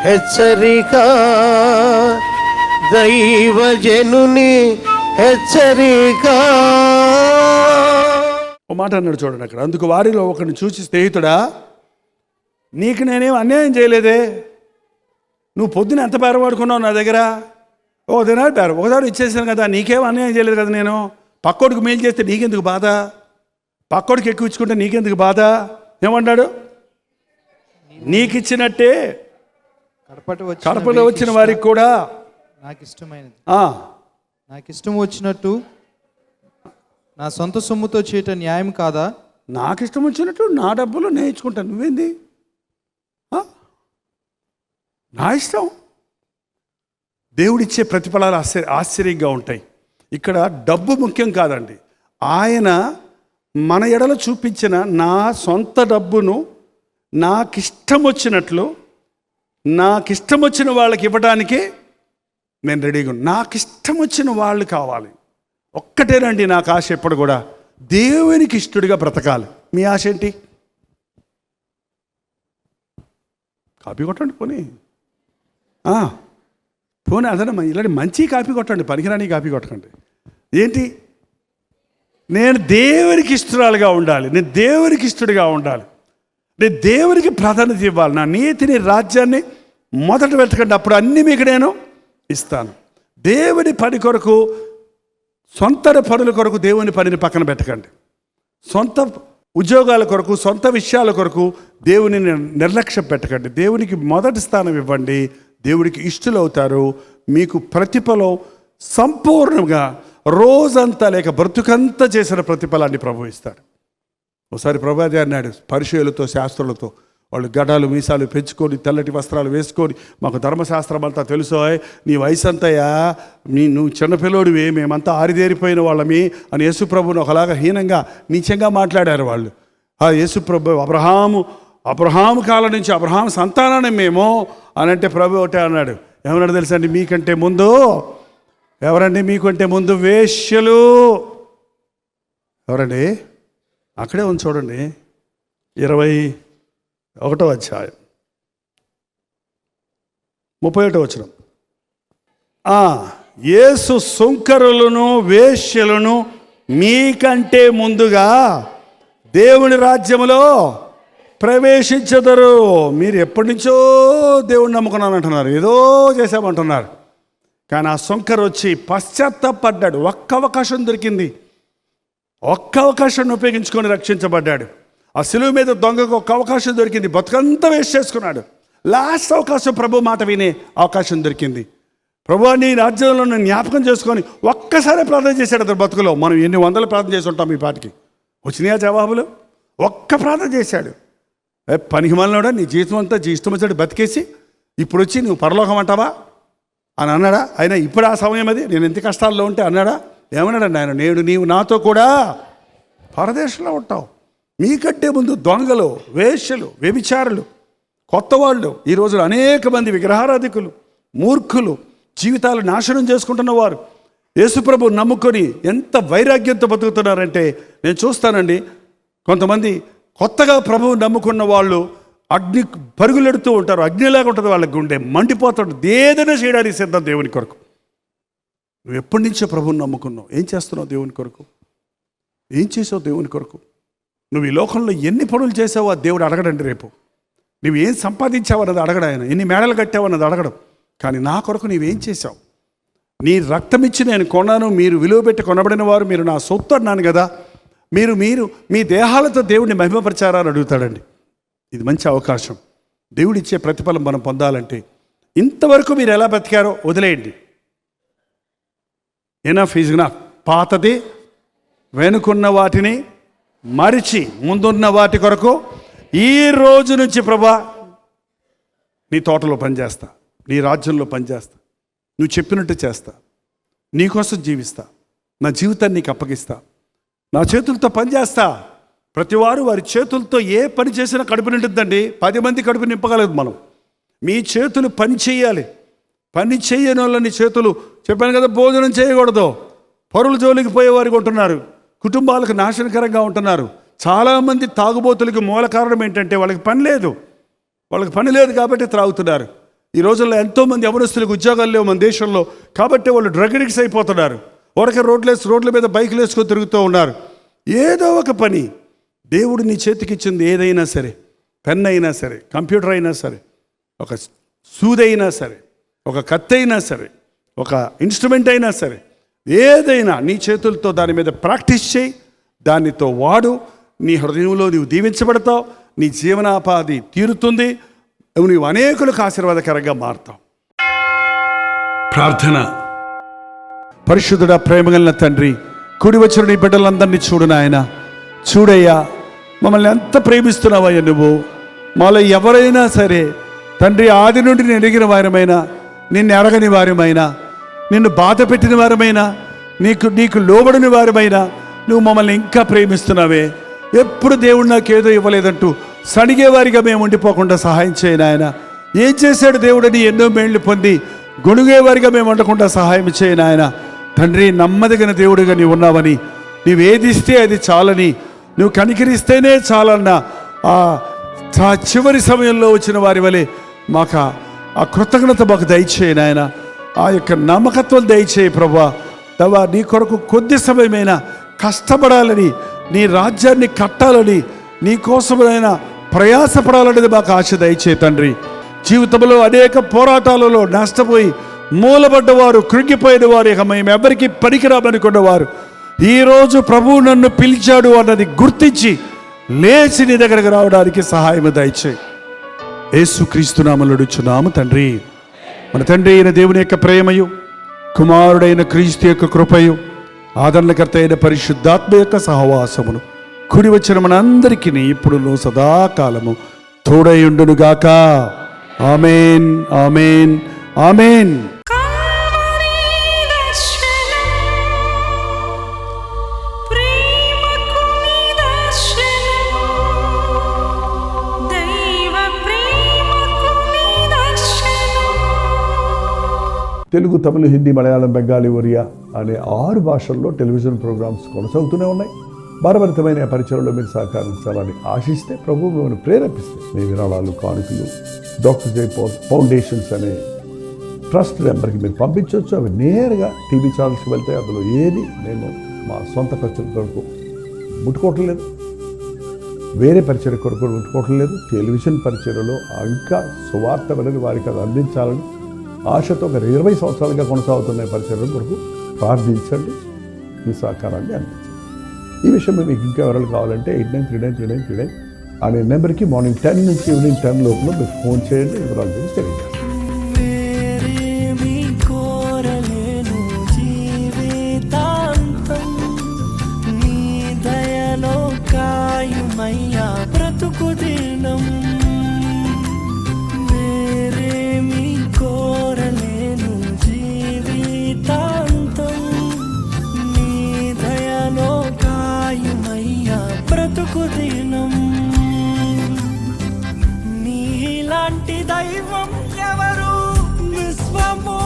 హెచ్చరిక, దైవజనుని హెచ్చరిక. ఓ మాట అన్నాడు చూడండి అక్కడ, అందుకు వారిలో ఒకరిని చూసి, స్నేహితుడా నీకు నేనేం అన్యాయం చేయలేదే, నువ్వు పొద్దున ఎంత బేరవాడుకున్నావు నా దగ్గర, ఓ దినాడు బేర ఒకసారి ఇచ్చేసాను కదా, నీకేం అన్యాయం చేయలేదు కదా, నేను పక్కోడికి మేలు చేస్తే నీకెందుకు బాధ, పక్కోడికి ఎక్కువ ఇచ్చుకుంటే నీకెందుకు బాధ. ఏమన్నాడు, నీకు ఇచ్చినట్టే కడపలో వచ్చిన వారికి కూడా నాకు ఇష్టమైనది, నాకు ఇష్టం వచ్చినట్టు నా సొంత సొమ్ముతో చేయటం న్యాయం కాదా. నాకు ఇష్టం వచ్చినట్టు నా డబ్బులు నేను ఇచ్చుకుంటాను, నువ్వేంది, నా ఇష్టం. దేవుడిచ్చే ప్రతిఫలాలు ఆశ్చర్యంగా ఉంటాయి. ఇక్కడ డబ్బు ముఖ్యం కాదండి, ఆయన మన ఎడల చూపించిన నా సొంత డబ్బును నాకిష్టం వచ్చినట్లు, నాకిష్టం వచ్చిన వాళ్ళకి ఇవ్వడానికి నేను రెడీగా ఉన్నాను. నాకు ఇష్టం వచ్చిన వాళ్ళు కావాలి. ఒక్కటేనండి నాకు ఆశ, ఎప్పుడు కూడా దేవునికి ఇష్టడిగా బ్రతకాలి. మీ ఆశ ఏంటి? కాపీ కొట్టండి పోనీ, పోనీ అదనమ్మా, ఇలాంటి మంచి కాపీ కొట్టండి, పనికిరాని కాపీ కొట్టకండి. ఏంటి, నేను దేవునికి ఇష్టరాలుగా ఉండాలి, నేను దేవునికి ఇష్టడిగా ఉండాలి, నేను దేవునికి ప్రాధాన్యత ఇవ్వాలి, నా నీతిని రాజ్యాన్ని మొదట వెతకండి, అప్పుడు అన్నీ మీకు నేను ఇస్తాను. దేవుని పని కొరకు, సొంత పనుల కొరకు దేవుని పనిని పక్కన పెట్టకండి. సొంత ఉద్యోగాల కొరకు, సొంత విషయాల కొరకు దేవుని నిర్లక్ష్యం పెట్టకండి. దేవునికి మొదటి స్థానం ఇవ్వండి, దేవుడికి ఇష్టలవుతారు. మీకు ప్రతిఫలం సంపూర్ణంగా రోజంతా లేక బ్రతుకంతా చేసిన ప్రతిఫలాన్ని ప్రభు ఇస్తాడు. ఒకసారి ప్రభు అదే అన్నాడు, పరిచయులతో శాస్త్రులతో, వాళ్ళు గడాలు మీసాలు పెంచుకొని తెల్లటి వస్త్రాలు వేసుకొని, మాకు ధర్మశాస్త్రం అంతా తెలుసో, నీ వయసు అంతయా, నువ్వు చిన్నపిల్లోడివి, మేమంతా ఆరిదేరిపోయిన వాళ్ళమి అని యేసుప్రభుని ఒకలాగా హీనంగా నీచంగా మాట్లాడారు వాళ్ళు. ఆ యేసుప్రభు అబ్రహాము కాలం నుంచి అబ్రహాం సంతానాన్ని మేము అని అంటే ప్రభు ఒకటే అన్నాడు, ఏమన్నాడు తెలుసా అండి, మీకంటే ముందు ఎవరండి, మీకంటే ముందు వేశ్యలు. ఎవరండి? అక్కడే ఉంది చూడండి, 21వ అధ్యాయం 31వ వచనం. యేసు సుంకరులను వేశ్యలను మీకంటే ముందుగా దేవుని రాజ్యములో ప్రవేశించెదరు. మీరు ఎప్పటి నుంచో దేవుడిని నమ్ముకున్నాను అంటున్నారు, ఏదో చేశామంటున్నారు, కానీ ఆ సుంకరు వచ్చి పశ్చాత్తాపడ్డాడు. ఒక్క అవకాశం దొరికింది, ఒక్క అవకాశాన్ని ఉపయోగించుకొని రక్షించబడ్డాడు. ఆ సిలువ మీద దొంగకు ఒక్క అవకాశం దొరికింది, బతుకంతా వేస్ట్ చేసుకున్నాడు. లాస్ట్ అవకాశం, ప్రభు మాట వినే అవకాశం దొరికింది. ప్రభు నీ రాజ్యంలో జ్ఞాపకం చేసుకొని ఒక్కసారి ప్రార్థన చేశాడు అతను బతుకులో. మనం ఎన్ని వందలు ప్రార్థన చేసి ఉంటాం, ఈ పాటికి వచ్చినాయా జవాబులు? ఒక్క ప్రార్థన చేశాడు. పనికి మాలినోడా, నీ జీవితం అంతా ఇష్టం వచ్చాడు బతికేసి ఇప్పుడు వచ్చి నువ్వు పరలోకం అంటావా అని అన్నాడా? అయినా ఇప్పుడు ఆ సమయం అది, నేను ఎంత కష్టాల్లో ఉంటే అన్నాడా? ఏమన్నాడండి ఆయన, నీవు నాతో కూడా పరదేశంలో ఉంటావు. మీకంటే ముందు దొంగలు, వేశ్యలు, వ్యభిచారులు, కొత్త వాళ్ళు, ఈ రోజులో అనేక మంది విగ్రహారాధికులు, మూర్ఖులు, జీవితాలు నాశనం చేసుకుంటున్న వారు యేసుప్రభు నమ్ముకొని ఎంత వైరాగ్యంతో బతుకుతున్నారంటే నేను చూస్తానండి. కొంతమంది కొత్తగా ప్రభువు నమ్ముకున్న వాళ్ళు అగ్ని పరుగులెడుతూ ఉంటారు, అగ్నిలాగా ఉంటుంది వాళ్ళకి, గుండె మండిపోతుంటుంది, ఏదైనా చేయడానికి సిద్ధం దేవుని కొరకు. నువ్వు ఎప్పటి నుంచో ప్రభువుని నమ్ముకున్నావు, ఏం చేస్తున్నావు దేవుని కొరకు? ఏం చేసావు దేవుని కొరకు? నువ్వు ఈ లోకంలో ఎన్ని పనులు చేసావో అది దేవుడు అడగడండి. రేపు నువ్వు ఏం సంపాదించావు అన్నది అడగడు ఆయన, ఎన్ని మేడలు కట్టావు అన్నది అడగడం. కానీ నా కొరకు నువ్వేం చేశావు? నీ రక్తం ఇచ్చి నేను కొన్నాను, మీరు విలువ పెట్టి కొనబడిన వారు, మీరు నా సొత్తు అన్నాను కదా, మీరు మీ దేహాలతో దేవుడిని మహిమపరిచారని అడుగుతాడండి. ఇది మంచి అవకాశం. దేవుడిచ్చే ప్రతిఫలం మనం పొందాలంటే ఇంతవరకు మీరు ఎలా బతికారో వదిలేయండి. Enough is enough. పాతది వెనుకున్న వాటిని మరిచి ముందున్న వాటి కొరకు ఈ రోజు నుంచి ప్రభా నీ తోటలో పనిచేస్తా, నీ రాజ్యంలో పనిచేస్తా, నువ్వు చెప్పినట్టు చేస్తా, నీకోసం జీవిస్తా, నా జీవితాన్ని నీకు అప్పగిస్తా, నా చేతులతో పనిచేస్తా. ప్రతివారు వారి చేతులతో ఏ పని చేసినా కడుపు నిండుద్దండి. 10 మంది కడుపు నింపగలదు మనం. మీ చేతులు పని చేయాలి. పని చేయని వాళ్ళని చేతులు, చెప్పాను కదా, భోజనం చేయకూడదు. పరుల జోలికి పోయేవారికి ఉంటున్నారు, కుటుంబాలకు నాశనకరంగా ఉంటున్నారు. చాలామంది తాగుబోతులకి మూల కారణం ఏంటంటే వాళ్ళకి పని లేదు కాబట్టి త్రాగుతున్నారు. ఈ రోజుల్లో ఎంతోమంది యవనస్తులకు ఉద్యోగాలు లేవు మన దేశంలో, కాబట్టి వాళ్ళు డ్రగ్ అడిక్ట్స్ అయిపోతున్నారు. రోడ్ల మీద బైకులు వేసుకొని తిరుగుతూ ఉన్నారు. ఏదో ఒక పని, దేవుడు నీ చేతికి ఇచ్చింది ఏదైనా సరే, పెన్ అయినా సరే, కంప్యూటర్ అయినా సరే, ఒక సూదైనా సరే, ఒక కత్తి అయినా సరే, ఒక ఇన్స్ట్రుమెంట్ అయినా సరే, ఏదైనా నీ చేతులతో దాని మీద ప్రాక్టీస్ చేయి, దానితో వాడు. నీ హృదయంలో నీవు దీవించబడతావు, నీ జీవనాపాధి తీరుతుంది, నీవు అనేకులకు ఆశీర్వాదకరంగా మారుతావు. ప్రార్థన. పరిశుద్ధుడా, ప్రేమగల తండ్రి, కూడి వచ్చిన నీ బిడ్డలందరినీ చూడు నాయన. చూడయ్యా, మమ్మల్ని ఎంత ప్రేమిస్తున్నావయ్యా నువ్వు. మాలో ఎవరైనా సరే తండ్రి, ఆది నుండి నేను ఎరిగిన వారమైనా, నిన్ను ఎరగని వారమైనా, నిన్ను బాధ పెట్టిన వారమైనా, నీకు లోబడిన వారమైనా, నువ్వు మమ్మల్ని ఇంకా ప్రేమిస్తున్నావే. ఎప్పుడు దేవుడు నాకేదో ఇవ్వలేదంటూ సడిగేవారిగా మేము ఉండిపోకుండా సహాయం చేయను ఆయన. ఏం చేశాడు దేవుడని ఎన్నో మేళ్లు పొంది గొణుగేవారిగా మేము ఉండకుండా సహాయం చేయను ఆయన. తండ్రి, నమ్మదగిన దేవుడిగా నీవు ఉన్నావని, నీవేదిస్తే అది చాలని, నువ్వు కనికరిస్తేనే చాలన్న ఆ చివరి సమయంలో వచ్చిన వారి వలె మాకు ఆ కృతజ్ఞత మాకు దయచేయను ఆయన. ఆ యొక్క నమ్మకత్వం దయచేయి ప్రభువా. తవా నీ కొరకు కొద్ది సమయమైనా కష్టపడాలని, నీ రాజ్యాన్ని కట్టాలని, నీ కోసమైనా ప్రయాసపడాలనేది మాకు ఆశ దయచే తండ్రి. జీవితంలో అనేక పోరాటాలలో నష్టపోయి మూలబడ్డవారు, కృంగిపోయిన వారు, ఇక మేము ఎవరికి పనికిరామనుకున్నవారు, ఈరోజు ప్రభువు నన్ను పిలిచాడు అన్నది గుర్తించి లేచి నీ దగ్గరకు రావడానికి సహాయం దయచేయి. యేసుక్రీస్తు నామములో అడుగుచున్నాము తండ్రి. మన తండ్రి అయిన దేవుని యొక్క ప్రేమయు, కుమారుడైన క్రీస్తు యొక్క కృపయు, ఆదరణకర్త అయిన పరిశుద్ధాత్మ యొక్క సహవాసమును కూడి వచ్చిన మనందరికీ ఇప్పుడు సదాకాలము తోడయుండునుగాక. ఆమేన్, ఆమేన్, ఆమేన్. తెలుగు, తమిళ, హిందీ, మలయాళం, బెంగాలీ, ఒరియా అనే 6 భాషల్లో టెలివిజన్ ప్రోగ్రామ్స్ కొనసాగుతూనే ఉన్నాయి. భారభరితమైన పరిచయంలో మీరు సహకరించాలని ఆశిస్తే, ప్రభువు మిమ్మల్ని ప్రేరేపిస్తే మీ విరాళాలు, కానుకలు డాక్టర్ జై ఫౌండేషన్స్ అనే ట్రస్ట్ నెంబర్కి మీరు పంపించవచ్చు. అవి నేరుగా టీవీ ఛానల్స్కి వెళ్తే అందులో ఏది మేము మా సొంత ఖర్చుల కొరకు ముట్టుకోవటం లేదు, వేరే పరిచయ కొరకు ముట్టుకోవటం లేదు. టెలివిజన్ పరిచయలో ఇంకా సువార్త అనేది వారికి అది అందించాలని ఆశతో ఒక 20 సంవత్సరాలుగా కొనసాగుతున్న పరిచయం కొరకు ప్రార్థించండి, మీ సహకారాన్ని అందించండి. ఈ విషయం మీకు ఇంకా వివరాలు కావాలంటే 89393939 అనే నెంబర్కి మార్నింగ్ 10 నుంచి ఈవినింగ్ 10 లోపల మీరు ఫోన్ చేయండి. వివరాలు గురించి తెలియజేస్తాను. నీలాంటి దైవం ఎవరు విశ్వము